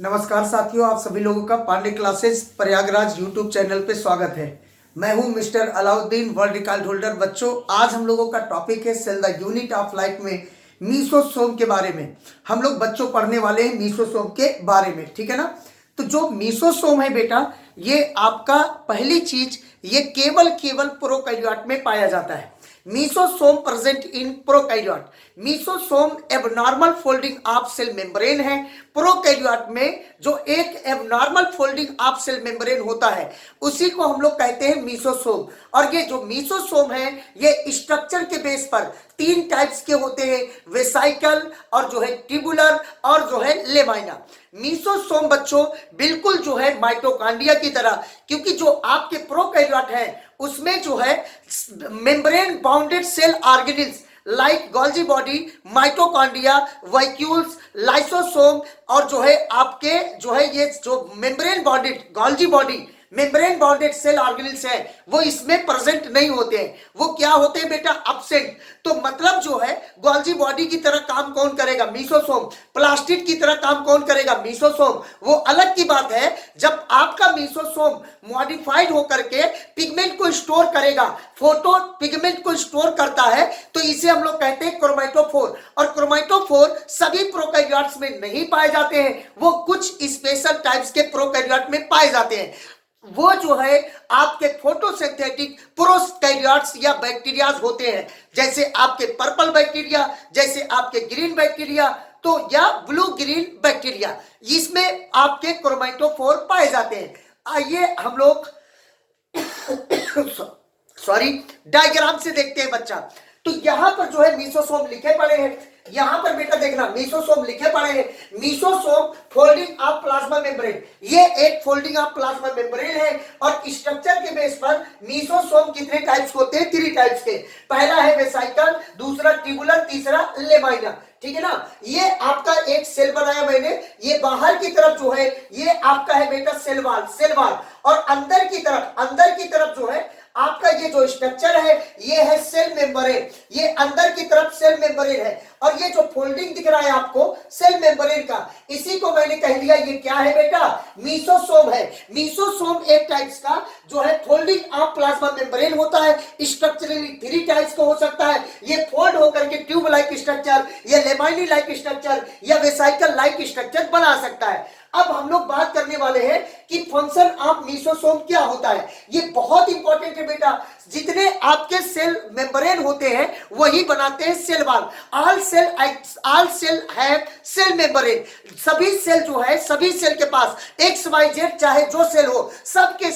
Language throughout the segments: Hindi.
नमस्कार साथियों, आप सभी लोगों का Pandey classes Prayagraj YouTube channel पे स्वागत है। मैं हूं mister Alauddin, world record holder. बच्चों, आज हम लोगों का टॉपिक है cell the unit of life में मीसोसोम के बारे में। हम लोग बच्चों पढ़ने वाले हैं मीसोसोम के बारे में, ठीक है ना। तो जो मीसोसोम है बेटा, ये आपका पहली चीज, ये केवल प्रोकैरियोट में पाया जाता है। Mesosome present in prokaryote. Mesosome abnormal folding of cell membrane है। प्रोकैरियोट में जो एक abnormal folding of cell membrane होता है उसी को हम लोग कहते हैं मीसोसोम। और ये जो मीसोसोम है ये स्ट्रक्चर के बेस पर तीन टाइप्स के होते हैं, वेसाइकल और जो है ट्यूबुलर और जो है लेमाइना। मीसोसोम बच्चों बिल्कुल जो है माइटोकॉन्ड्रिया की तरह, क्योंकि जो आपके प्रोकैरियोट है उसमें जो है membrane bounded cell organelles like Golgi body, mitochondria, vacuoles, lysosome और जो है आपके जो है ये जो membrane bounded Golgi body membrane bounded cell organelles है वो इसमें प्रेजेंट नहीं होते हैं। वो क्या होते हैं बेटा? अब्सेंट। तो मतलब जो है गोल्जी बॉडी की तरह काम कौन करेगा? मीसोसोम। प्लास्टिड की तरह काम कौन करेगा? मीसोसोम। वो अलग की बात है जब आपका मीसोसोम मॉडिफाइड होकर के पिगमेंट को स्टोर करेगा, फोटो पिगमेंट को स्टोर करता है, तो इसे हम लोग कहते हैं क्रोमैटोफोर। और क्रोमैटोफोर सभी प्रोकैरियोट्स में नहीं पाए जाते हैं, वो कुछ स्पेशल टाइप्स के प्रोकैरियोट में पाए जाते हैं। वो जो है आपके फोटोसिंथेटिक प्रोकैरियोट्स या बैक्टीरियाज होते हैं, जैसे आपके पर्पल बैक्टीरिया, जैसे आपके ग्रीन बैक्टीरिया, तो या ब्लू ग्रीन बैक्टीरिया, इसमें आपके क्रोमैटोफोर पाए जाते हैं। आइए हम लोग सॉरी डायग्राम से देखते हैं बच्चा। तो यहां पर जो है मीसोसोम लिखे पड़े हैं। यहां पर बेटा देखना, मीसोसोम लिखे पड़े हैं। Mesosome folding of plasma membrane, ये एक फोल्डिंग ऑफ प्लाज्मा मेम्ब्रेन है। और स्ट्रक्चर के बेस पर मीसोसोम कितने टाइप्स होते हैं? 3 टाइप्स के। पहला है वेसाइकल, दूसरा ट्यूबुलर, तीसरा लेमाइना, ठीक है ना। ये आपका एक सेल बनाया मैंने, ये बाहर की तरफ जो है ये आपका है बेटा सेल वाल। और अंदर की तरफ जो है आपका ये जो स्ट्रक्चर है ये है सेल मेम्ब्रेन। ये अंदर की तरफ सेल मेम्ब्रेन है और ये जो फोल्डिंग दिख रहा है आपको सेल मेम्ब्रेन का, इसी को मैंने कह दिया ये क्या है बेटा? मीसोसोम है। मीसोसोम एक टाइप्स का जो है फोल्डिंग ऑफ प्लाज्मा मेम्ब्रेन होता है। स्ट्रक्चरली 3 टाइप्स का हो सकता है। ये फोल्ड होकर के ट्यूब लाइक स्ट्रक्चर या लेमाइनी लाइक स्ट्रक्चर या वेसाइकल लाइक स्ट्रक्चर बना सकता है। अब हम लोग बात करने वाले हैं कि फंक्शन ऑफ मीसोसोम क्या होता है। ये बहुत इंपॉर्टेंट है बेटा। जितने आपके सेल मेम्ब्रेन होते हैं वही बनाते हैं cell wall. All cell have cell membrane. सभी सेल जो है, सभी सेल के पास XYZ चाहे जो सेल हो, सबके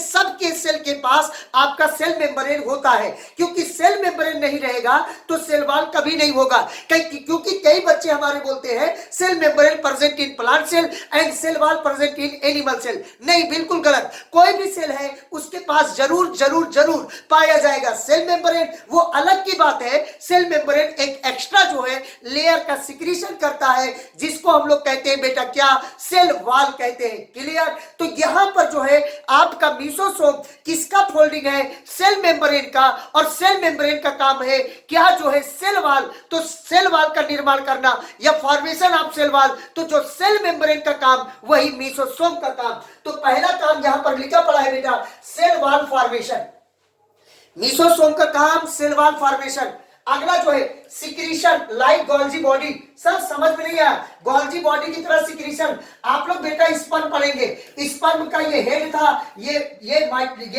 सेल के पास आपका सेल मेम्ब्रेन होता है। क्योंकि सेल मेम्ब्रेन नहीं रहेगा तो सेल वॉल कभी नहीं होगा। क्योंकि कई बच्चे हमारे बोलते हैं cell membrane present in plant cell and cell wall present in animal cell. नहीं, बिल्कुल गलत। कोई भी सेल है उसके पास जरूर पाया जाएगा सेल मेम्ब्रेन। वो अलग की बात है। सेल मेम्ब्रेन एक एक्स्ट्रा जो है लेयर का सिक्रीशन करता है, जिसको हम लोग कहते हैं बेटा क्या? सेल वॉल कहते हैं। क्लियर? तो यहां पर जो है आपका मीसोसोम किसका फोल्डिंग है? सेल मेम्ब्रेन का। और सेल मेम्ब्रेन का काम है क्या? जो है सेल वॉल। तो सेल वॉल का निर्माण करना या फॉर्मेशन ऑफ सेल वॉल, तो जो सेल मेम्ब्रेन का काम वही मीसोसोम का काम। तो पहला काम यहां पर लिखा पड़ा है बेटा सेल वॉल फॉर्मेशन। मीसोसोम का काम सेल वॉल फॉर्मेशन। अगला जो है secretion like Golgi body. Sir समझ में नहीं आया, गोल्जी बॉडी की तरह सिक्रीशन। आप लोग बेटा स्पर्म पढ़ेंगे। स्पर्म का ये हेड था, ये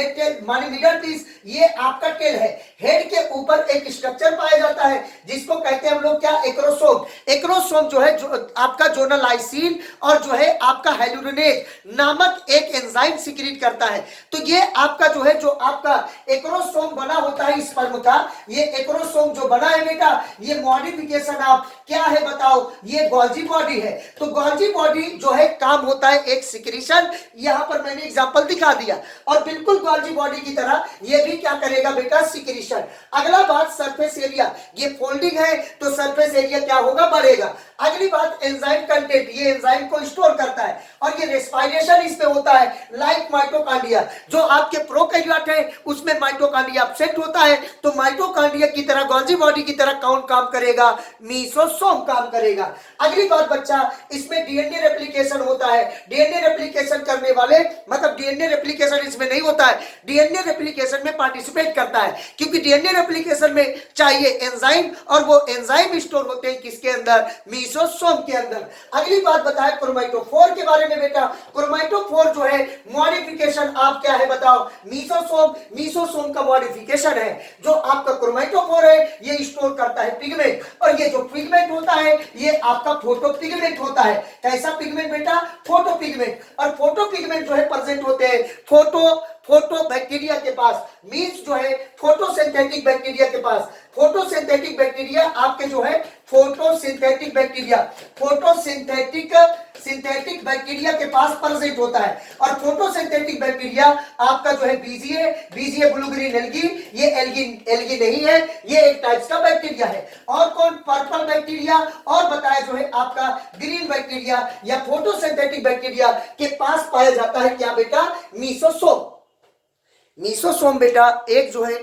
टेल माने मिडल पीस, ये आपका टेल है। हेड के ऊपर एक स्ट्रक्चर पाया जाता है जिसको कहते हैं हम लोग क्या? एक्रोसोम। एक्रोसोम जो है आपका जोनालाइसिन और जो है आपका हाइलुरोनेज नामक एक एंजाइम सिक्रीट करता है। तो ये आपका जो है जो आपका एक्रोसोम बना होता है स्पर्म का, ये एक्रोसोम जो बना है बेटा ये मॉडिफिकेशन ऑफ क्या है बताओ? ये गोल्जी बॉडी है। तो गोल्जी बॉडी जो है काम होता है एक सिक्रीशन। यहां पर मैंने एग्जांपल दिखा दिया। और बिल्कुल गोल्जी बॉडी की तरह ये भी क्या करेगा बेटा? सिक्रीशन। अगला बात सरफेस एरिया। ये फोल्डिंग है तो सरफेस एरिया क्या होगा? बढ़ेगा। अगली बात एंजाइम कंटेंट। ये एंजाइम को स्टोर करता है और ये रेस्पिरेशन इसमें होता है लाइक माइटोकॉन्ड्रिया। जो आपके प्रोकैरियोट है उसमें माइटोकॉन्ड्रिया एब्सेंट होता है, तो माइटोकॉन्ड्रिया की तरह गोल्जी बॉडी की तरह कौन काम करेगा? मीसोसोम काम करेगा। अगली बात बच्चा, इसमें डीएनए रेप्लिकेशन होता है। डीएनए रेप्लिकेशन करने वाले, मतलब डीएनए रेप्लिकेशन इसमें नहीं होता है, डीएनए रेप्लिकेशन में पार्टिसिपेट करता है, क्योंकि डीएनए रेप्लिकेशन में चाहिए एंजाइम, और वो एंजाइम स्टोर होते हैं किसके अंदर? मीसोसोम के अंदर। अगली बात बताए क्रोमैटोफोर के बारे में बेटा। क्रोमैटोफोर जो है मॉडिफिकेशन आप क्या है बताओ? मीसोसोम। मीसोसोम का मॉडिफिकेशन है। जो आपका क्रोमैटोफोर है ये स्टोर करता है पिगमेंट, और ये जो पिगमेंट होता है ये आपका फोटो पिगमेंट होता है। कैसा पिगमेंट बेटा? Photo pigment. और फोटो पिगमेंट जो है प्रेजेंट होते हैं फोटो बैक्टीरिया के पास, मींस जो है फोटोसिंथेटिक बैक्टीरिया के पास। फोटोसिंथेटिक बैक्टीरिया आपके जो है फोटोसिंथेटिक बैक्टीरिया के पास प्रेजेंट होता है। और फोटोसिंथेटिक बैक्टीरिया आपका जो है बीजीए ब्लू ग्रीन एल्गी, ये एल्गी नहीं है, ये एक टाइप्स का बैक्टीरिया है। और कौन? Purple bacteria. और बताया जो है आपका ग्रीन बैक्टीरिया या फोटोसिंथेटिक बैक्टीरिया के पास पाया जाता है क्या बेटा? मीसोसोम। मीसोसोम बेटा एक जो है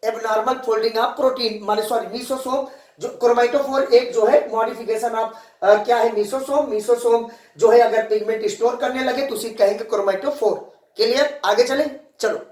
एबनॉर्मल फोल्डिंग ऑफ प्रोटीन, माने सॉरी मीसोसोम, जो क्रोमैटोफोर एक जो है मॉडिफिकेशन ऑफ क्या है? मीसोसोम। मीसोसोम जो है अगर पिगमेंट स्टोर करने लगे तो उसी कहेंगे क्रोमैटोफोर। क्लियर? आगे चले, चलो।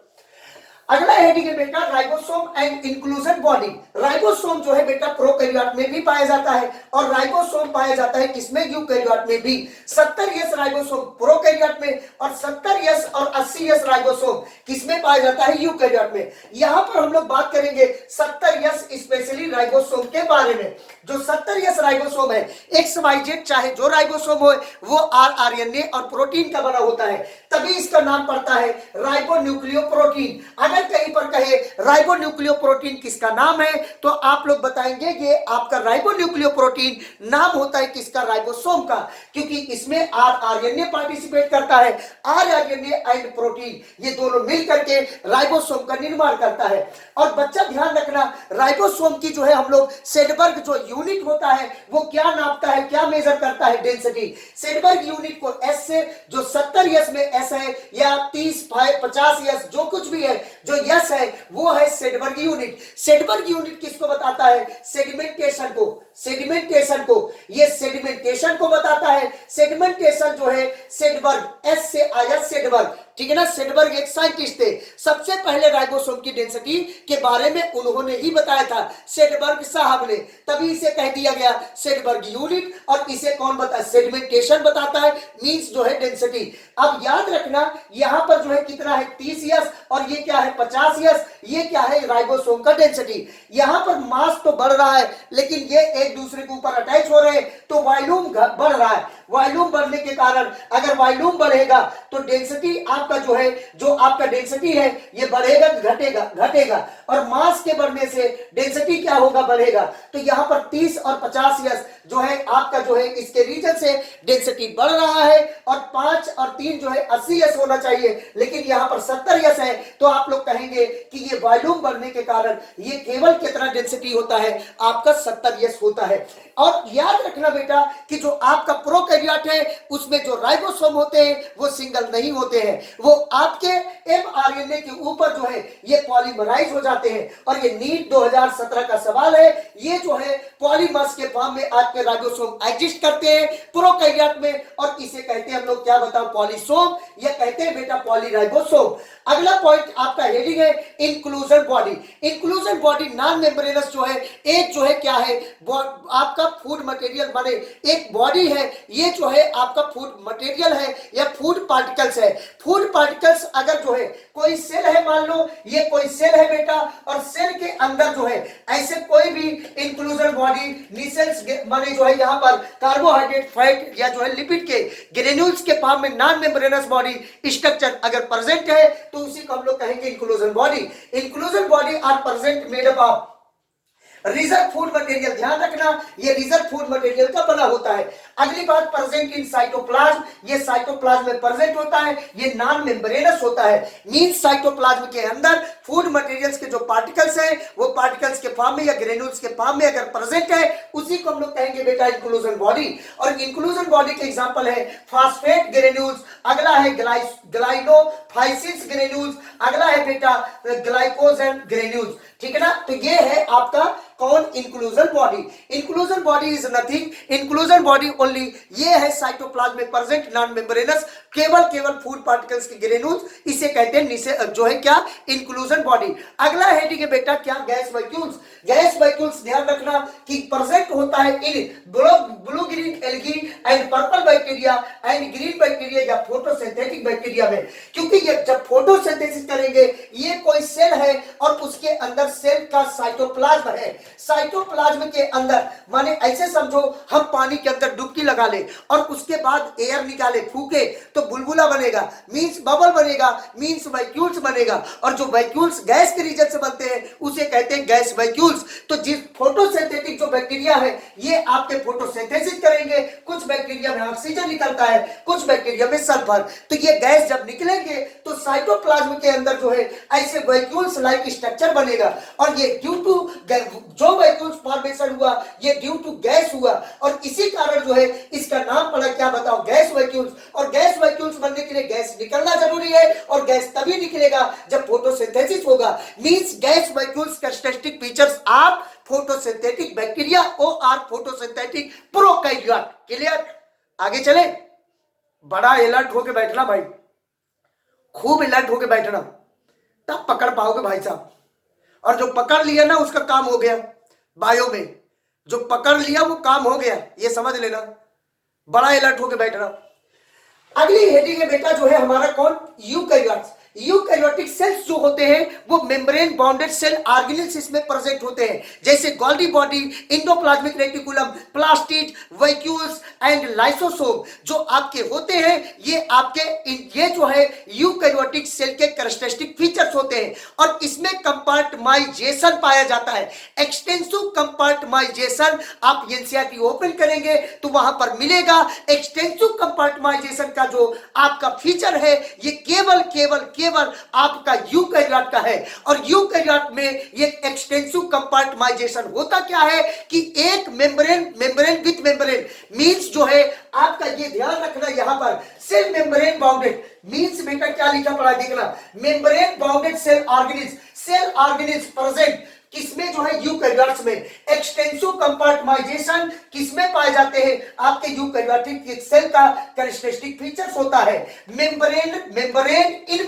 अगला हेडिंग है बेटा ribosome and inclusion body. Ribosome जो है बेटा प्रोकैरियोट में भी पाया जाता है, और राइबोसोम पाया जाता है किसमें? यूकैरियोट में भी। 70S राइबोसोम प्रोकैरियोट में, और 70S और 80S राइबोसोम किसमें पाया जाता है? यूकैरियोट में। यहां पर हम लोग बात करेंगे 70S स्पेशली राइबोसोम के बारे में। जो 70S राइबोसोम है XYZ, चाहे जो राइबोसोम हो वो RNA और प्रोटीन का बना होता है, तभी इसका नाम पड़ता है राइबोन्यूक्लियोप्रोटीन। अगर कहीं पर कहे राइबोन्यूक्लियोप्रोटीन किसका नाम है तो आप लोग बताएंगे ये आपका राइबोन्यूक्लियोप्रोटीन नाम होता है किसका? राइबोसोम का, क्योंकि इसमें RNA पार्टिसिपेट करता है। RNA एंड प्रोटीन ये दोनों मिलकर के राइबोसोम का निर्माण करता है। और बच्चा ध्यान रखना, राइबोसोम की जो है हम लोग सेडबर्ग जो यूनिट होता है वो क्या नापता है, क्या मेजर करता है? डेंसिटी। सेडबर्ग यूनिट को S से, जो 70S में S है या 30, 50S जो कुछ भी है, जो यस है वो है सेडबर्ग यूनिट। सेडबर्ग यूनिट किसको बताता है? सेडिमेंटेशन को। सेडिमेंटेशन को, ये सेडिमेंटेशन को बताता है। सेडिमेंटेशन जो है सेडबर्ग, एस से आया सेडबर्ग, ठीक है ना। सेडबर्ग एक साइंटिस्ट थे, सबसे पहले राइबोसोम की डेंसिटी के बारे में उन्होंने ही बताया था, सेडबर्ग साहब ने, तभी इसे कह दिया गया सेडबर्ग यूनिट। और इसे कौन बताता है? सेडिमेंटेशन बताता है, मींस जो है डेंसिटी। अब याद रखना यहां पर जो है कितना है? 30S, और ये क्या है? 50S। ये क्या है? राइबोसोम का डेंसिटी। यहां पर मास तो बढ़ रहा है, लेकिन ये एक दूसरे के ऊपर अटैच हो रहे हैं, तो वॉल्यूम बढ़ रहा है। वॉल्यूम बढ़ने के कारण, अगर वॉल्यूम बढ़ेगा तो डेंसिटी आपका जो है, जो आपका डेंसिटी है ये बढ़ेगा घटेगा, और मास के बढ़ने से डेंसिटी क्या होगा? बढ़ेगा। तो यहां पर 30 और 50S जो है आपका जो है इसके रीजन से डेंसिटी बढ़ रहा है, और 5 और 3 जो है 80S होना चाहिए, लेकिन यहां पर 70S है, तो आप लोग कहेंगे कि ये वॉल्यूम बढ़ने के कारण ये केवल कितना डेंसिटी होता है? आपका 70S होता है। और याद रखना बेटा कि जो आपका प्रोकैरियोट है उसमें जो राइबोसोम होते हैं वो सिंगल नहीं होते हैं, वो आपके mRNA के ऊपर जो है ये पॉलीमराइज हो जाते हैं। और ये नीट 2017 का सवाल है, ये जो है पॉलीमर्स के फॉर्म में आपके राइबोसोम एग्जिस्ट करते हैं प्रोकैरियोट में, और इसे कहते हैं हम लोग क्या बताओ? पॉलीसोम, या कहते हैं बेटा पॉलीराइबोसोम। अगला पॉइंट आपका हेडिंग है inclusion body. Inclusion body non membranes जो है, एक जो है क्या है? आपका फूड मटेरियल, माने एक बॉडी है, ये जो है आपका फूड मटेरियल है या फूड पार्टिकल्स है। फूड पार्टिकल्स अगर जो है कोई सेल है, मान लो ये कोई सेल है बेटा, और सेल के अंदर जो है ऐसे कोई भी इंक्लूजन बॉडी निसेल्स माने जो है यहाँ पर कार्बोहाइड्रेट, फैट या जो है लिपिड के ग्रेन्यूल्स के फॉर्म में नॉन मेम्ब्रेनस बॉडी स्ट्रक्चर अगर प्रेजेंट है तो उसी को हम लोग कहेंगे inclusion body. Inclusion body are present made up of reserve food material. ध्यान रखना ये रिजर्व फूड मटेरियल का बना होता है। अगली बात, प्रेजेंट इन साइटोप्लाज्म, ये साइटोप्लाज्म में प्रेजेंट होता है, ये नॉन मेम्ब्रेनस होता है। मींस साइटोप्लाज्म के अंदर फूड मटेरियल्स के जो पार्टिकल्स हैं वो पार्टिकल्स के फॉर्म में या ग्रेन्यूल्स के फॉर्म में अगर प्रेजेंट है उसी को हम लोग कहेंगे बेटा इंक्लूजन बॉडी। और इंक्लूजन बॉडी के एग्जांपल है फास्फेट ग्रेन्यूल्स, अगला है ग्लाइनोफाइसिस ग्रेन्यूल्स, अगला है बेटा ग्लाइकोजन ग्रेन्यूल्स, ठीक है ना। तो ये है आपका कौन, inclusion body. Inclusion body is nothing, inclusion body only ये है साइटोप्लाज्म में प्रेजेंट नॉन मेम्ब्रेनस केवल फूड पार्टिकल्स के ग्रेन्यूल्स, इसे कहते हैं जो है क्या, इंक्लूजन बॉडी। अगला हेडिंग है बेटा क्या, गैस वैक्यूल्स। गैस वैक्यूल्स ध्यान रखना कि प्रेजेंट होता है in blue green algae and purple bacteria and green bacteria या फोटोसिंथेटिक बैक्टीरिया में, क्योंकि ये जब फोटोसिंथेसिस करेंगे ये कोई सेल है और उसके अंदर सेल का साइटोप्लाज्म है। साइटोप्लाज्म के अंदर माने ऐसे समझो हम पानी के अंदर डुबकी लगा ले और उसके बाद एयर निकाले फूके तो बुलबुला बनेगा, मींस बबल बनेगा, मींस वैक्यूल्स बनेगा, और जो वैक्यूल्स गैस के रीजन से बनते हैं उसे कहते हैं गैस वैक्यूल्स। तो जिस फोटोसिंथेटिक जो बैक्टीरिया है ये आपके फोटोसिंथेसिस करेंगे, कुछ बैक्टीरिया में ऑक्सीजन निकलता है, कुछ बैक्टीरिया में सल्फर, तो ये गैस जब निकलेंगे तो साइटोप्लाज्म के अंदर जो है ऐसे वैक्यूल्स लाइक स्ट्रक्चर बनेगा, और ये ड्यू टू जो वैक्यूल्स फॉर्मेशन हुआ ये ड्यू टू गैस हुआ, और इसी कारण जो है इसका नाम पड़ा क्या बताओ, गैस वैक्यूल्स। और गैस वैक्यूल्स बनने के लिए गैस निकलना जरूरी है, और गैस तभी निकलेगा जब फोटोसिंथेसिस होगा। Means gas vacuoles characteristic features of photosynthetic bacteria और आर फोटोसिंथेटिक प्रोकैरियोट। क्लियर, आगे चले। बड़ा अलर्ट होके बैठना भाई, खूब अलर्ट होके बैठना, तब पकड़ पाओगे भाई साहब। और जो पकड़ लिया ना उसका काम हो गया, बायो में जो पकड़ लिया वो काम हो गया, ये समझ लेना। बड़ा अलर्ट होके बैठना। अगली हेडिंग है बेटा जो है हमारा कौन, यूकैरियोट्स। यूकैरियोटिक सेल्स जो होते हैं वो मेम्ब्रेन बाउंडेड सेल ऑर्गेनेल्स इसमें प्रेजेंट होते हैं, जैसे Golgi body, endoplasmic reticulum, plastid, vacuoles and lysosome जो आपके होते हैं ये जो है यूकैरियोटिक सेल के कैरेक्टरिस्टिक फीचर्स होते हैं। और इसमें कंपार्टमाइजेशन पाया जाता है, एक्सटेंसिव कंपार्टमाइजेशन। आप एनसीईआरटी ओपन करेंगे तो वहां पर मिलेगा एक्सटेंसिव कंपार्टमाइजेशन का जो आपका फीचर है ये केवल आपका यूकैरियोट का है। और यूकैरियोट में ये एक्सटेंसिव कंपार्टमाइजेशन होता क्या है कि एक मेम्ब्रेन विथ मेम्ब्रेन मींस जो है आपका, ये ध्यान रखना यहां पर सेल मेम्ब्रेन बाउंडेड मींस बेटा क्या लिखा पड़ा देखना, membrane bounded cell organelles present किसमें जो है यूकैरियोट्स में। एक्सटेंसिव कंपार्टमाइजेशन किसमें पाए जाते हैं, आपके यूकैरियोटिक सेल का कैरेक्टरिस्टिक फीचर्स होता है। मेम्ब्रेन इन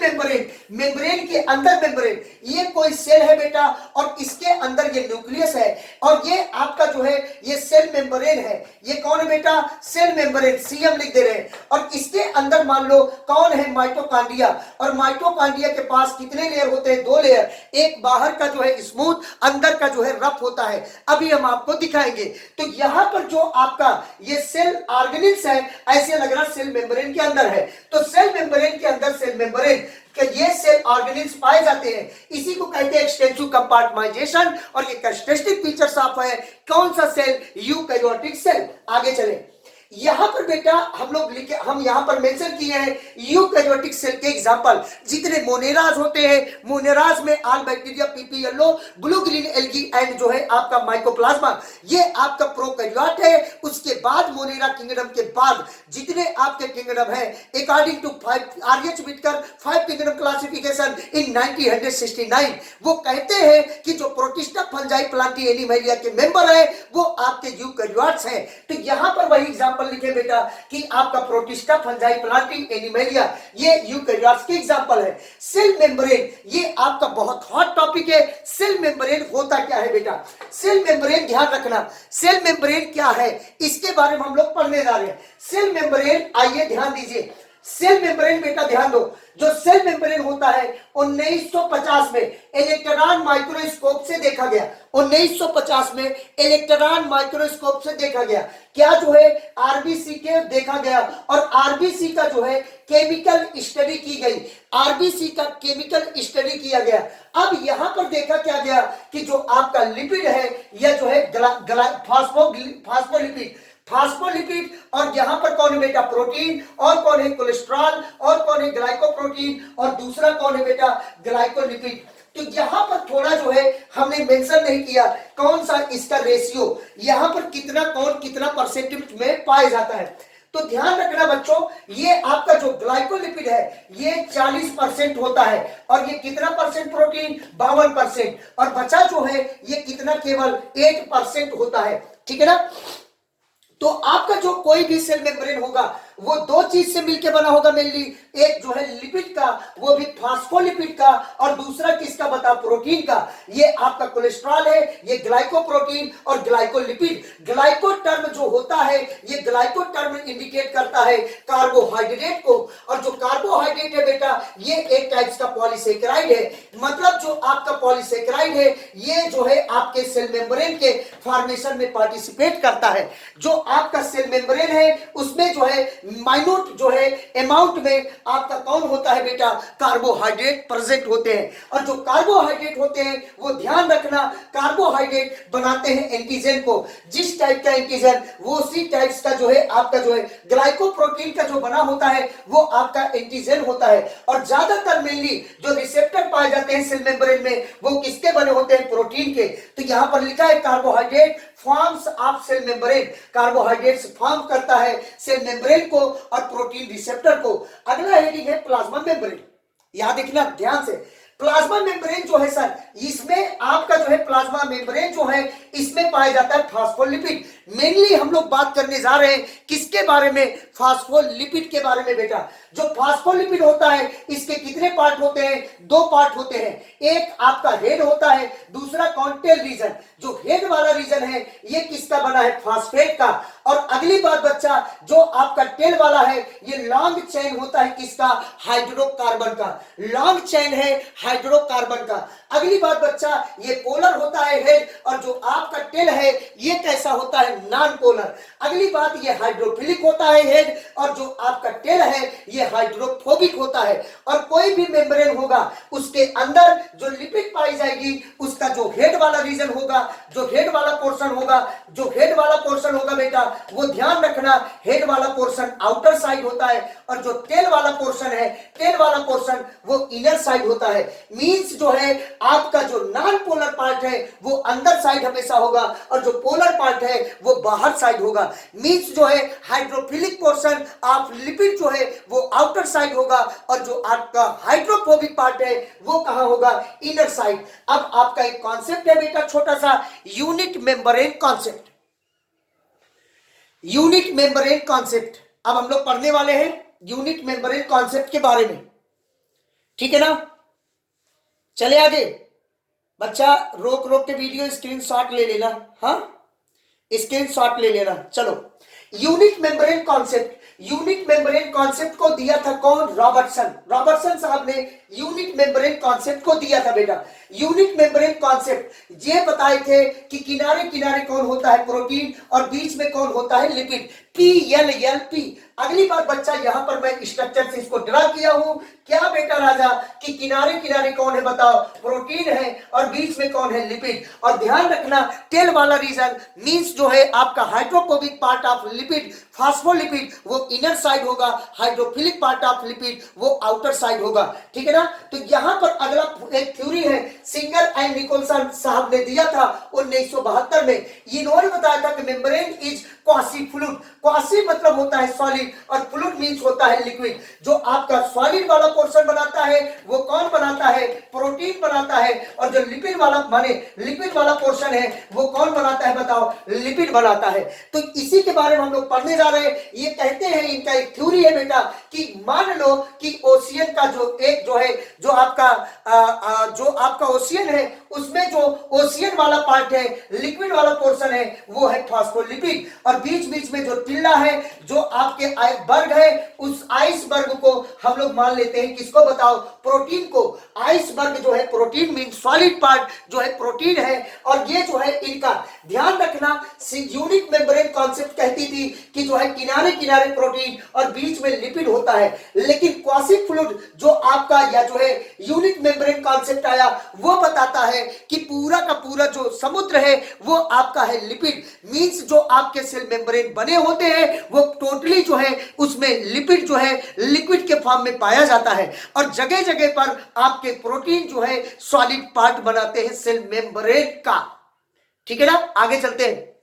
मेम्ब्रेन के अंदर मेम्ब्रेन, ये कोई सेल है बेटा और इसके अंदर ये न्यूक्लियस है, और ये आपका जो है ये सेल मेम्ब्रेन है। ये कौन है बेटा, सेल मेम्ब्रेन, सीएम लिख दे रहे हैं। और इसके अंदर मान लो कौन है, माइटोकॉन्ड्रिया। और माइटोकॉन्ड्रिया के पास कितने लेयर होते हैं, 2 लेयर, एक बाहर का जो है स्मूथ, अंदर का जो है रफ होता है। अभी हम आपको दिखाएंगे। तो यहां पर जो आपका ये सेल ऑर्गेनिल्स है ऐसे लग रहा सेल मेम्ब्रेन के अंदर है, तो सेल मेम्ब्रेन के अंदर सेल मेम्ब्रेन के ये सेल ऑर्गेनिल्स पाए जाते हैं, इसी को कहते हैं एक्सटेंसिव कंपार्टमाइजेशन। और ये कैरेक्टरिस्टिक फीचर्स ऑफ है कौन सा सेल, यूकैरियोटिक सेल। आगे चले। यहां पर बेटा हम यहां पर मेंशन किए हैं यूकैरियोटिक सेल के एग्जांपल, जितने मोनेराज होते हैं, मोनेराज में आल बैक्टीरिया, पीपी येलो, ब्लू ग्रीन एल्गी एंड जो है आपका माइकोप्लाज्मा, ये आपका प्रोकैरियोट है। उसके बाद मोनेरा किंगडम के बाद जितने आपके किंगडम है according to RH Whittaker 5 kingdom classification in 1969, वो कहते हैं कि जो प्रोटिस्टा फंजाई प्लांटी एनिमैलिया के मेंबर है वो आपके यूकैरियोट्स हैं। तो यहां पर वही एग्जांपल लिखे बेटा कि आपका प्रोटिस्टा फंजाई प्लांटी एनिमैलिया ये यूकैरियोट्स के एग्जांपल है। सेल मेम्ब्रेन ये आपका बहुत हॉट टॉपिक है। सेल मेम्ब्रेन होता क्या है बेटा, सेल मेम्ब्रेन ध्यान रखना, सेल मेम्ब्रेन क्या है इसके बारे में हम लोग पढ़ने जा रहे हैं। सेल मेम्ब्रेन, आइए ध्यान दीजिए, सेल मेम्ब्रेन बेटा ध्यान दो, जो सेल मेम्ब्रेन होता है 1950 में इलेक्ट्रॉन माइक्रोस्कोप से देखा गया। 1950 में इलेक्ट्रॉन माइक्रोस्कोप से देखा गया, क्या जो है आरबीसी के देखा गया, और आरबीसी का जो है केमिकल स्टडी की गई, आरबीसी का केमिकल स्टडी किया गया। अब यहां पर देखा क्या गया कि जो आपका लिपिड है या जो है फास्फोलिपिड, फास्फोलिपिड, और यहां पर कौन है बेटा प्रोटीन, और कौन है कोलेस्ट्रॉल, और कौन है ग्लाइकोप्रोटीन, और दूसरा कौन है बेटा ग्लाइकोलिपिड। तो यहां पर थोड़ा जो है हमने मेंशन नहीं किया कौन सा इसका रेशियो, यहां पर कितना कौन कितना परसेंटेज में पाया जाता है। तो ध्यान रखना बच्चों, ये आपका जो ग्लाइकोलिपिड है ये 40% होता है, और ये कितना परसेंट प्रोटीन 52%, और बचा जो है ये कितना केवल 8% होता है। ठीक है ना। तो आपका जो कोई भी सेल मेम्ब्रेन होगा वो दो चीज से मिलकर बना होगा मेनली, एक जो है लिपिड का वो भी फास्फोलिपिड का, और दूसरा किसका बता प्रोटीन का। ये आपका कोलेस्ट्रॉल है, ये ग्लाइकोप्रोटीन और ग्लाइकोलिपिड। ग्लाइको टर्म जो होता है ये ग्लाइको टर्म इंडिकेट करता है कार्बोहाइड्रेट को, और जो कार्बोहाइड्रेट है बेटा ये एक टाइप्स का पॉलीसेकेराइड है। मतलब जो आपका पॉलीसेकेराइड है ये जो है आपके सेल मेम्ब्रेन के फॉर्मेशन में पार्टिसिपेट करता है। जो आपका सेल मेम्ब्रेन है उसमें जो है माइन्यूट जो है अमाउंट में आपका कौन होता है बेटा कार्बोहाइड्रेट प्रेजेंट होते हैं, और जो कार्बोहाइड्रेट होते हैं वो ध्यान रखना कार्बोहाइड्रेट बनाते हैं एंटीजन को। जिस टाइप का एंटीजन वो उसी टाइप्स का जो है आपका जो है ग्लाइकोप्रोटीन का जो बना होता है वो आपका एंटीजन होता है। और ज्यादातर मेनली जो रिसेप्टर पाए जाते हैं सेल मेम्ब्रेन में वो किसके बने होते हैं प्रोटीन के। तो यहां पर लिखा है carbohydrate forms of cell membrane, carbohydrates form करता है सेल मेम्ब्रेन को और प्रोटीन रिसेप्टर को। अगला हेडिंग है प्लाज्मा मेम्ब्रेन। यहां देखना ध्यान से, प्लाज्मा मेम्ब्रेन जो है सर इसमें आपका जो है प्लाज्मा मेम्ब्रेन जो है इसमें पाया जाता है फास्फोलिपिड। मेनली हम लोग बात करने जा रहे हैं किसके बारे में, फास्फोलिपिड के बारे में बेटा। जो फास्फोलिपिड होता है इसके कितने पार्ट होते हैं, दो पार्ट होते हैं। एक आपका हेड होता है, दूसरा कॉन्टेल रीजन। जो हेड वाला रीजन है ये किसका बना है फास्फेट का। और अगली बात बच्चा जो आपका टेल वाला है ये लॉन्ग चेन होता है किसका, हाइड्रोकार्बन का। लॉन्ग चेन है हाइड्रोकार्बन का। अगली बात बच्चा ये पोलर होता है हेड, और जो आपका टेल है ये कैसा होता है नॉन पोलर। अगली बात ये हाइड्रोफिलिक होता है हेड, और जो आपका टेल है ये हाइड्रोफोबिक होता है। और कोई भी मेम्ब्रेन होगा उसके अंदर जो लिपिड पाई जाएगी उसका जो हेड वाला रीजन होगा, जो हेड वाला पोर्शन होगा, जो हेड वाला पोर्शन होगा बेटा वो ध्यान रखना हेड वाला पोर्शन आउटर साइड होता है, और जो टेल वाला पोर्शन है टेल वाला पोर्शन वो इनर साइड होता है। मींस जो है आपका जो नॉन पोलर पार्ट है वो अंदर साइड हमेशा होगा, और जो पोलर पार्ट है वो बाहर साइड होगा। मींस जो है हाइड्रोफिलिक पोर्शन ऑफ लिपिड जो है वो आउटर साइड होगा, और जो आपका हाइड्रोफोबिक पार्ट है वो कहां होगा, इनर साइड। अब आपका एक कॉन्सेप्ट है बेटा छोटा सा, unit membrane concept. Unit membrane concept अब हम लोग पढ़ने वाले हैं यूनिट मेम्ब्रेन कॉन्सेप्ट के बारे में। ठीक है ना, चले आगे बच्चा, रोक रोक के वीडियो स्क्रीनशॉट ले लेना। हाँ स्क्रीनशॉट ले लेना। चलो unit membrane concept, unit membrane concept को दिया था कौन, रॉबर्टसन। रॉबर्टसन साहब ने यूनिट मेम्ब्रेन कॉन्सेप्ट को दिया था बेटा। यूनिट मेम्ब्रेन कॉन्सेप्ट ये बताए थे कि किनारे किनारे कौन होता है प्रोटीन, और बीच में कौन होता है लिपिड, PLLP। अगली बात बच्चा यहां पर मैं स्ट्रक्चर से इसको ड्रा किया हूं क्या बेटा राजा, कि किनारे किनारे कौन है बताओ, प्रोटीन है, और बीच में कौन है लिपिड। और ध्यान रखना टेल वाला रीजन मींस जो है आपका hydrophobic part of lipid, phospholipid वो इनर साइड होगा, हाइड्रोफिलिक पार्ट ऑफ लिपिड वो आउटर साइड होगा। ठीक है ना। तो यहां पर अगला एक थ्योरी है सिंगर एंड निकोलसन साहब ने दिया था 1972 में। इन्होंने बताया था कि membrane is quasi fluid. Quasi मतलब होता है सॉलिड, और फ्लूइड मींस होता है लिक्विड। जो आपका सॉलिड वाला पोर्शन बनाता है वो कौन बनाता है, प्रोटीन बनाता है, और जो लिपिड वाला माने लिपिड वाला पोर्शन है वो कौन बनाता है बताओ, लिपिड बनाता है। तो इसी के बारे में हम लोग पढ़ने जा रहे हैं। ये कहते हैं इनका एक थ्योरी है बेटा कि मान लो कि ओशियन का जो एक जो है जो आपका ओशियन है उसमें जो ओशियन वाला पार्ट है लिक्विड वाला पोर्शन है वो है फास्फोलिपिड, और बीच बीच में जो टिल्ला है जो आपके आइसबर्ग है उस आइसबर्ग को हम लोग मान लेते हैं किसको बताओ, प्रोटीन को। आइसबर्ग जो है प्रोटीन मीन सॉलिड पार्ट जो है प्रोटीन है, और ये जो है इनका ध्यान रखना, यूनिट मेम्ब्रेन कॉन्सेप्ट कहती थी कि जो है किनारे किनारे प्रोटीन और बीच में लिपिड होता है, लेकिन क्वासी फ्लूइड जो आपका या जो है यूनिट मेम्ब्रेन कॉन्सेप्ट आया वो बताता है कि पूरा का पूरा जो समुद्र है वो आपका है लिपिड, मींस जो आपके सेल मेम्ब्रेन बने होते हैं वो टोटली जो है उसमें लिपिड जो है लिक्विड के फॉर्म में पाया जाता है, और जगह जगह पर आपके प्रोटीन जो है सॉलिड पार्ट बनाते हैं सेल मेम्ब्रेन का। ठीक है ना, आगे चलते हैं।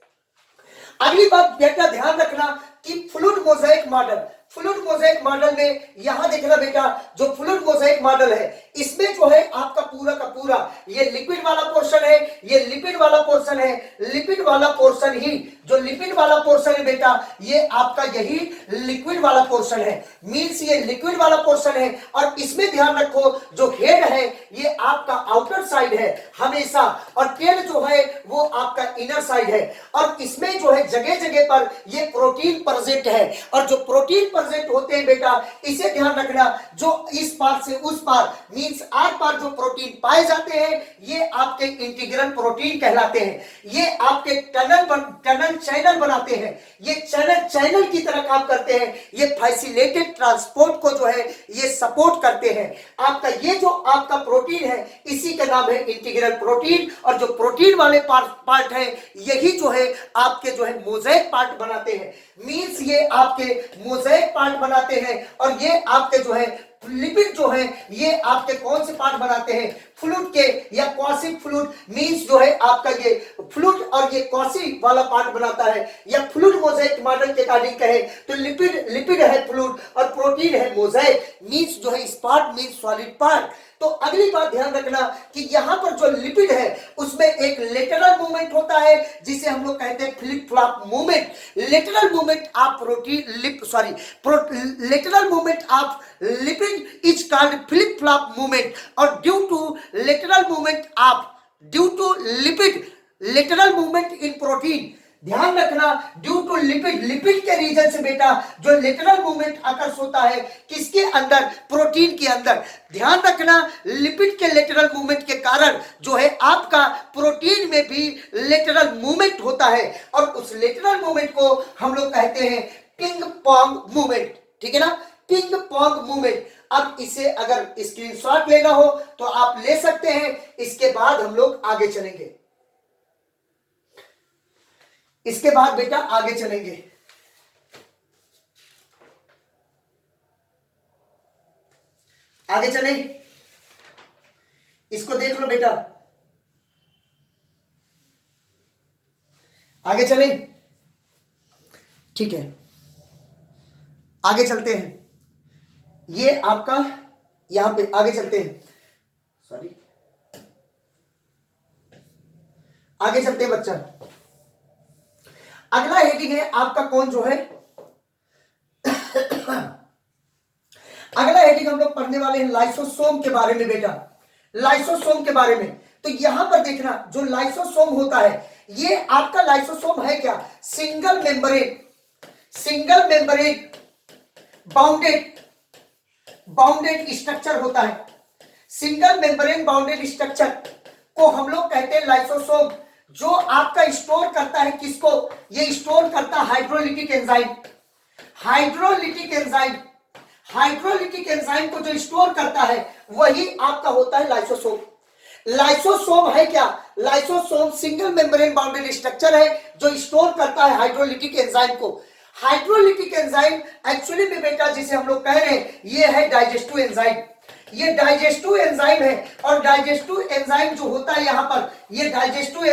अगली बात बेटा ध्यान रखना कि fluid mosaic model, fluid mosaic model में यहां देखना बेटा, जो फ्लूइड मोज़ेक मॉडल है इसमें जो है आपका पूरा का पूरा ये लिपिड वाला पोर्शन है, ये लिपिड वाला पोर्शन है, लिपिड वाला पोर्शन ही जो लिपिड वाला पोर्शन है बेटा ये आपका यही लिक्विड वाला पोर्शन है, मींस ये लिक्विड वाला पोर्शन है। और इसमें ध्यान रखो जो हेड है ये आपका आउटर साइड है हमेशा, और टेल जो है वो आपका इनर साइड है, और इसमें जो है जगह जगह पर ये प्रोटीन प्रेजेंट है, और जो प्रोटीन प्रेजेंट होते हैं बेटा इसे ध्यान रखना, जो इस पार से उस पार मींस आर पार जो प्रोटीन पाए जाते हैं ये आपके इंटीग्रल प्रोटीन कहलाते हैं, ये आपके टनल चैनल बनाते हैं, ये चैनल की तरह काम करते हैं, ये फैसिलिटेड ट्रांसपोर्ट को जो है ये सपोर्ट करते हैं। आपका ये जो आपका प्रोटीन है इसी का नाम है इंटीग्रल प्रोटीन, और जो प्रोटीन वाले पार्ट है यही जो है आपके जो है मोज़ेक पार्ट बनाते हैं, मींस ये आपके मोज़ेक पार्ट बनाते हैं, और ये आपके जो है लिपिड जो है ये आपके कौन से पार्ट बनाते हैं, फ्लूइड के या क्वासी फ्लूइड, मींस जो है आपका ये फ्लूइड और ये क्वासी वाला पार्ट बनाता है, या फ्लूइड मोज़ेक मॉडल के अकॉर्डिंग कहे तो लिपिड है फ्लूइड और प्रोटीन है मोज़ेक, मींस जो है इस पार्ट मींस सॉलिड पार्ट। तो अगली बात ध्यान रखना कि यहां पर जो लिपिड है उसमें एक लेटरल मूवमेंट होता है जिसे हम लोग कहते हैं flip flop movement, lateral movement of lateral movement of lipid is called flip flop movement, और due to lipid lateral movement in protein, ध्यान रखना ड्यू टू लिपिड के रीजन से बेटा जो लेटरल मूवमेंट आकर्ष होता है किसके अंदर, प्रोटीन के अंदर। ध्यान रखना लिपिड के लेटरल मूवमेंट के कारण जो है आपका प्रोटीन में भी लेटरल मूवमेंट होता है, और उस लेटरल मूवमेंट को हम लोग कहते हैं पिंग पोंग मूवमेंट। ठीक है ना, पिंग पोंग मूवमेंट। अब इसे अगर स्क्रीनशॉट लेना हो तो आप ले सकते हैं, इसके बाद हम लोग आगे चलेंगे, इसके बाद बेटा आगे चलेंगे। आगे चले, इसको देख लो बेटा, आगे चले, ठीक है आगे चलते हैं। ये आपका यहां पे आगे चलते हैं, सॉरी आगे चलते हैं बच्चा। अगला हेडिंग है आपका कौन जो है अगला हेडिंग हम लोग पढ़ने वाले हैं लाइसोसोम के बारे में बेटा, लाइसोसोम के बारे में। तो यहां पर देखना जो लाइसोसोम होता है ये आपका लाइसोसोम है क्या, सिंगल मेंब्रेन बाउंडेड स्ट्रक्चर होता है, सिंगल मेंब्रेन बाउंडेड स्ट्रक्चर को हम लोग कहते हैं लाइसोसोम, जो आपका स्टोर करता है किसको, ये स्टोर करता है हाइड्रोलिटिक एंजाइम को जो स्टोर करता है वही आपका होता है लाइसोसोम। लाइसोसोम है क्या, lysosome single membrane bounded structure है जो स्टोर करता है हाइड्रोलिटिक एंजाइम को। हाइड्रोलिटिक एंजाइम एक्चुअली में बेटा जिसे हम लोग कह रहे हैं ये है डाइजेस्टिव एंजाइम, ये डाइजेस्टिव एंजाइम है, और डाइजेस्टिव एंजाइम जो होता है यहाँ पर ये डाइजेस्टिव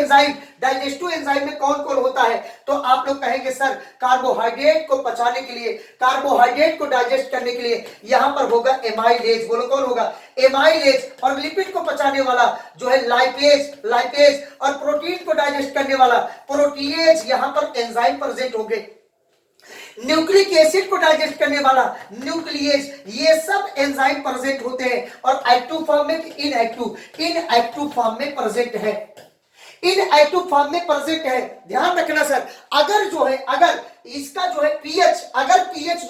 एंजाइम में कौन कौन होता है, तो आप लोग कहेंगे सर कार्बोहाइड्रेट को पचाने के लिए, कार्बोहाइड्रेट को डाइजेस्ट करने के लिए यहाँ पर होगा एमाइलेज, बोलो कौन होगा, एमाइलेज, और लिपिड को पचाने वाला जो है लाइपेज, और प्रोटीन को डाइजेस्ट करने वाला प्रोटीएज, यहाँ पर एंजाइम प्रेजेंट होंगे। न्यूक्लिक एसिड को डाइजेस्ट करने वाला न्यूक्लियेज, ये सब एंजाइम प्रेजेंट होते हैं, और एक्टिव फॉर्म में इनएक्टिव फॉर्म में प्रेजेंट है, इनएक्टिव फॉर्म में प्रेजेंट है। ध्यान रखना सर, अगर इसका जो है पीएच, अगर पीएच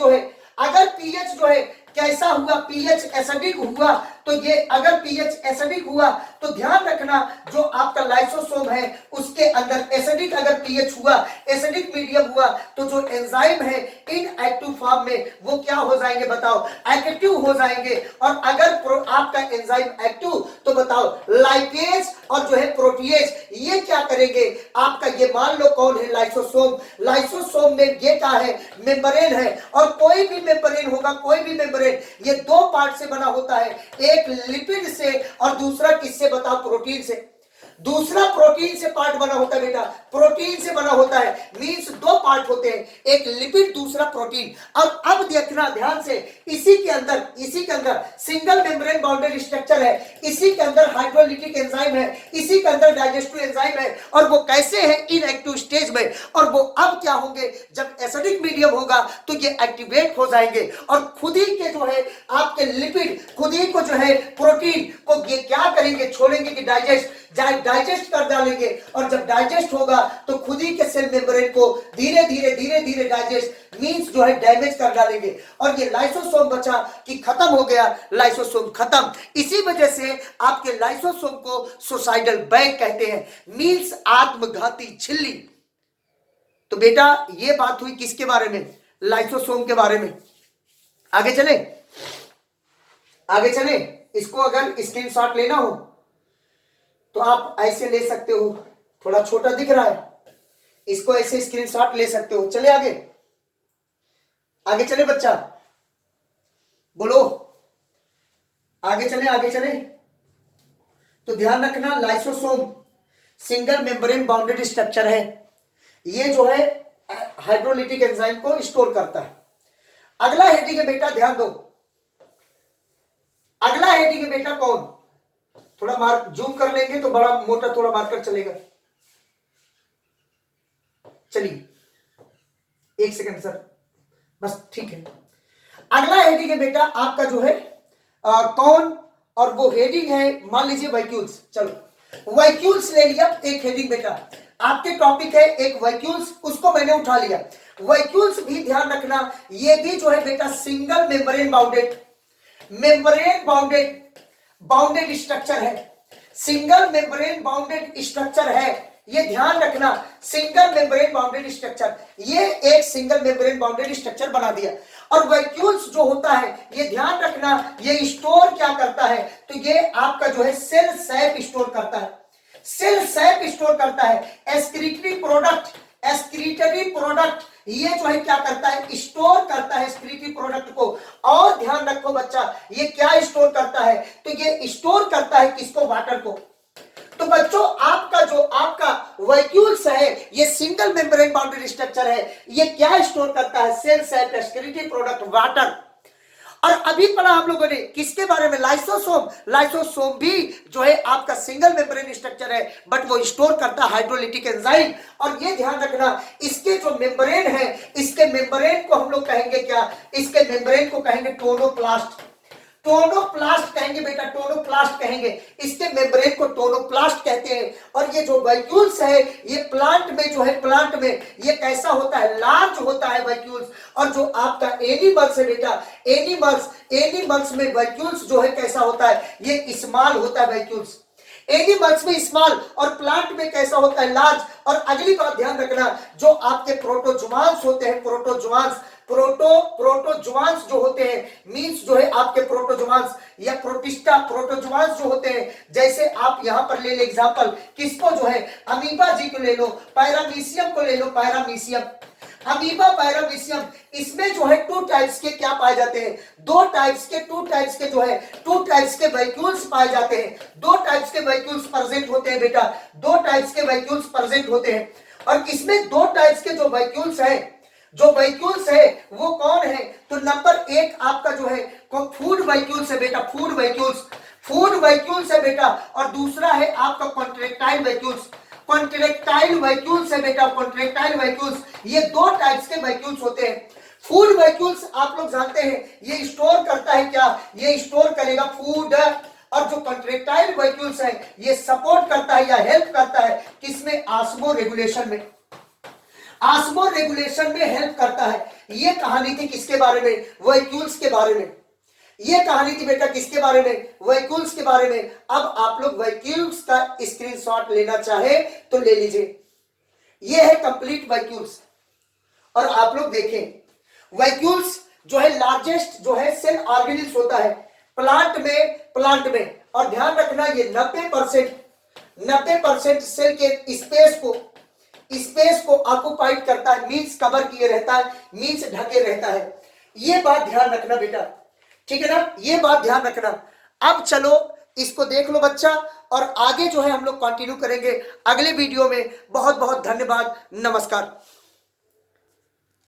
जो है कैसा हुआ, पीएच एसिडिक हुआ, तो ये अगर पीएच एसिडिक हुआ तो ध्यान रखना जो आपका लाइसोसोम है उसके अंदर एसिडिक अगर पीएच हुआ, एसिडिक मीडियम हुआ, तो जो एंजाइम है इनएक्टिव फॉर्म में वो क्या हो जाएंगे बताओ, एक्टिव हो जाएंगे। और अगर आपका एंजाइम एक्टिव तो बताओ लाइपेज और जो है प्रोटीएज ये क्या करेंगे आपका, ये मान लो कौन है, लाइसोसोम। लाइसोसोम में ये क्या है, मेम्ब्रेन है। और कोई भी मेम्ब्रेन होगा, कोई भी मेम्ब्रेन ये दो पार्ट से बना होता है, एक लिपिड से और दूसरा किससे बताओ, प्रोटीन से। दूसरा प्रोटीन से पार्ट बना होता है बेटा, प्रोटीन से बना होता है, मींस दो पार्ट होते हैं, एक लिपिड दूसरा प्रोटीन। और अब देखना ध्यान से, इसी के अंदर सिंगल मेम्ब्रेन बाउंडेड स्ट्रक्चर है, इसी के अंदर हाइड्रोलिटिक एंजाइम है, इसी के अंदर डाइजेस्टिव एंजाइम है। और वो कैसे है, इनएक्टिव स्टेज में। और वो अब क्या होंगे, जब एसिडिक मीडियम होगा तो ये एक्टिवेट हो जाएंगे और खुद ही के जो है आपके लिपिड, खुद ही को जो है प्रोटीन को ये क्या करेंगे, छोड़ेंगे कि डाइजेस्ट कर डालेंगे। और जब डाइजेस्ट होगा तो खुद ही के सेल मेम्ब्रेन को धीरे धीरे डाइजेस्ट मींस जो है डैमेज कर डालेंगे। और ये लाइसोसोम बचा कि खत्म हो गया, लाइसोसोम खत्म। इसी वजह से आपके लाइसोसोम को सुसाइडल बैग कहते हैं, मींस आत्मघाती झिल्ली। तो बेटा ये बात हुई किसके बारे में, लाइसोसोम के बारे में। आगे चले। इसको अगर स्क्रीनशॉट लेना हो तो आप ऐसे ले सकते हो, थोड़ा छोटा दिख रहा है, इसको ऐसे स्क्रीनशॉट ले सकते हो। चले आगे चले बच्चा, बोलो आगे चले। तो ध्यान रखना lysosome single membrane bounded structure है, ये जो है हाइड्रोलिटिक एंजाइम को स्टोर करता है। अगला हेडिंग है बेटा, ध्यान दो, अगला हेडिंग है बेटा कौन, थोड़ा मार्क जूम कर लेंगे तो बड़ा मोटा थोड़ा मार्कर चलेगा। चलिए एक सेकंड सर, बस ठीक है। अगला हेडिंग है बेटा आपका जो है कौन, और वो हेडिंग है मान लीजिए वैक्यूल्स। चलो वैक्यूल्स ले लिया एक हेडिंग बेटा, आपके टॉपिक है एक वैक्यूल्स, उसको मैंने उठा लिया। वैक्यूल्स भी ध्यान रखना, ये भी जो है बेटा सिंगल मेम्ब्रेन बाउंडेड स्ट्रक्चर है, सिंगल मेम्ब्रेन बाउंडेड स्ट्रक्चर है। ये ध्यान रखना, सिंगल मेम्ब्रेन बाउंडेड स्ट्रक्चर, ये एक सिंगल मेम्ब्रेन बाउंडेड स्ट्रक्चर बना दिया। और वैक्यूल्स जो होता है ये ध्यान रखना, ये स्टोर क्या करता है, तो ये आपका जो है सेल सैप स्टोर करता है, सेल सैप स्टोर करता है। एक्सक्रीटरी प्रोडक्ट ये जो है क्या करता है, स्टोर करता है एक्सक्रीटरी प्रोडक्ट को। और ध्यान रखो बच्चा, ये क्या स्टोर करता है, तो ये स्टोर करता है किसको, वाटर को। तो बच्चों आपका वैक्यूल्स है, ये सिंगल मेम्ब्रेन बाउंडेड स्ट्रक्चर है, ये क्या स्टोर करता है, cell sap, excretory product, water. और अभी पढ़ा हम लोगों ने किसके बारे में, लाइसोसोम भी जो है आपका सिंगल मेम्ब्रेन स्ट्रक्चर है, बट वो स्टोर करता है हाइड्रोलिटिक एंजाइम। और ये ध्यान रखना, इसके जो मेम्ब्रेन है, इसके मेम्ब्रेन को हम लोग कहेंगे क्या, इसके मेम्ब्रेन को कहेंगे टोनोप्लास्ट कहेंगे बेटा, टोनोप्लास्ट कहेंगे, इसके मेम्ब्रेन को टोनोप्लास्ट कहते हैं। और ये जो वैक्यूल्स है ये प्लांट में जो है, प्लांट में ये कैसा होता है, लार्ज होता है वैक्यूल्स। और जो आपका एनिमल्स है बेटा, एनिमल्स में वैक्यूल्स जो है कैसा होता है, ये स्मॉल होता है वैक्यूल्स, एनिमल्स में स्मॉल और प्लांट में कैसा होता है, लार्ज। और अगली बात ध्यान रखना, जो आपके प्रोटोजुआंस होते हैं, प्रोटोजुआंस जो होते हैं, मींस जो है आपके प्रोटोजुआंस या प्रोटिस्टा प्रोटोजुआंस जो होते हैं, जैसे आप यहां पर ले एग्जांपल किसको, जो है अमीबा जी को ले लो, पैरामीशियम को ले लो, अमीबा पैरामीशियम, इसमें जो है टू टाइप्स के क्या पाए जाते हैं, टू टाइप्स के वैक्यूल्स पाए जाते हैं, दो टाइप्स के वैक्यूल्स प्रेजेंट होते हैं बेटा, दो टाइप्स के वैक्यूल्स प्रेजेंट होते हैं। और इसमें दो टाइप्स के जो वैक्यूल्स है वो कौन है, तो नंबर एक आपका जो है फूड वैक्यूल्स है बेटा, फूड वैक्यूल्स है बेटा। और दूसरा है आपका कॉन्ट्रैक्टाइल वैक्यूल्स है बेटा, कॉन्ट्रैक्टाइल वैक्यूल्स। ये दो टाइप्स के वैक्यूल्स होते हैं। फूड वैक्यूल्स आप लोग जानते हैं ये स्टोर करता है क्या, ये स्टोर करेगा फूड। और जो कॉन्ट्रैक्टाइल वैक्यूल्स है ये सपोर्ट करता है या हेल्प करता है किसमें, ऑस्मो रेगुलेशन में हेल्प करता है। ये कहानी थी किसके बारे में, वैक्यूल्स के बारे में। ये कहानी थी बेटा किसके बारे में, वैक्यूल्स के बारे में। अब आप लोग वैक्यूल्स का स्क्रीनशॉट लेना चाहे तो ले लीजिए, ये है कंप्लीट वैक्यूल्स। और आप लोग देखें वैक्यूल्स जो है लार्जेस्ट जो है सेल ऑर्गेनिल्स होता है प्लांट में। और ध्यान रखना ये 90% सेल के स्पेस को ऑक्युपाइड करता है, मींस कवर किए रहता है, मींस ढके रहता है। ये बात ध्यान रखना बेटा, ठीक है ना, ये बात ध्यान रखना। अब चलो इसको देख लो बच्चा, और आगे जो है हम लोग कंटिन्यू करेंगे अगले वीडियो में। बहुत बहुत धन्यवाद, नमस्कार।